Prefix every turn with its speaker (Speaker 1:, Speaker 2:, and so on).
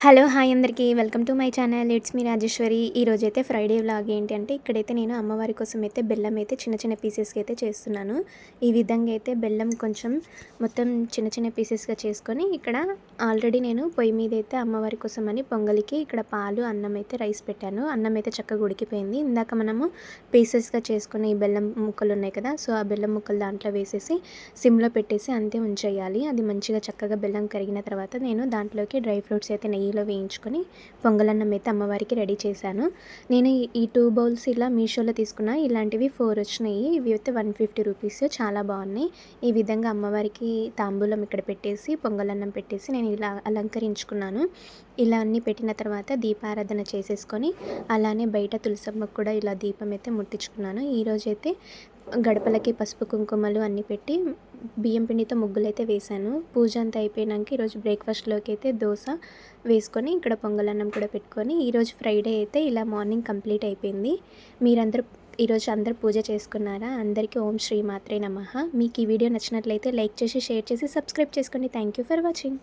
Speaker 1: Hello! Hi అందరికీ. Welcome to my channel. It's me Rajeshwari. ఈరోజైతే Friday vlog ఏంటి అంటే, ఇక్కడైతే నేను అమ్మవారి కోసం అయితే బెల్లం అయితే చిన్న చిన్న పీసెస్‌గా అయితే చేస్తున్నాను. ఈ విధంగా అయితే బెల్లం కొంచెం మొత్తం చిన్న చిన్న పీసెస్‌గా చేసుకొని, ఇక్కడ ఆల్రెడీ నేను పొయ్యి మీద అయితే అమ్మవారి కోసం అని పొంగలికి ఇక్కడ పాలు, అన్నం అయితే రైస్ పెట్టాను. అన్నం అయితే చక్కగా ఉడికిపోయింది. ఇందాక మనము పీసెస్‌గా చేసుకున్న ఈ బెల్లం ముక్కలు ఉన్నాయి కదా! సో, ఆ బెల్లం ముక్కలు దాంట్లో వేసేసి సిమ్‌లో పెట్టేసి అంతే ఉంచేయాలి. అది మంచిగా చక్కగా బెల్లం కరిగిన తర్వాత నేను దాంట్లోకి డ్రై ఫ్రూట్స్ అయితే నెయ్యిలో వేయించుకొని పొంగలన్నం అయితే అమ్మవారికి రెడీ చేశాను. నేను ఈ 2 బౌల్స్ ఇలా మీషోలో తీసుకున్నా. ఇలాంటివి 4 వచ్చినాయి. ఇవి అయితే 150 రూపీస్. చాలా బాగున్నాయి. ఈ విధంగా అమ్మవారికి తాంబూలం ఇక్కడ పెట్టేసి పొంగలన్నం పెట్టేసి నేను ఇలా అలంకరించుకున్నాను. ఇలా అన్నీ పెట్టిన తర్వాత దీపారాధన చేసేసుకొని అలానే బయట తులసమ్మకు కూడా ఇలా దీపం అయితే ముట్టించుకున్నాను. ఈరోజైతే గడపలకి పసుపు కుంకుమలు అన్నీ పెట్టి బియ్యం పిండితో ముగ్గులైతే వేశాను. పూజ అంతా అయిపోయినాక ఈరోజు బ్రేక్ఫాస్ట్లోకి అయితే దోశ వేసుకొని ఇక్కడ పొంగలన్నం కూడా పెట్టుకొని ఈరోజు ఫ్రైడే అయితే ఇలా మార్నింగ్ కంప్లీట్ అయిపోయింది. మీరందరూ ఈరోజు అందరూ పూజ చేసుకున్నారా? అందరికీ ఓం శ్రీ మాత్రే నమః. మీకు ఈ వీడియో నచ్చినట్లయితే లైక్ చేసి, షేర్ చేసి, సబ్స్క్రైబ్ చేసుకోండి. Thank you for watching.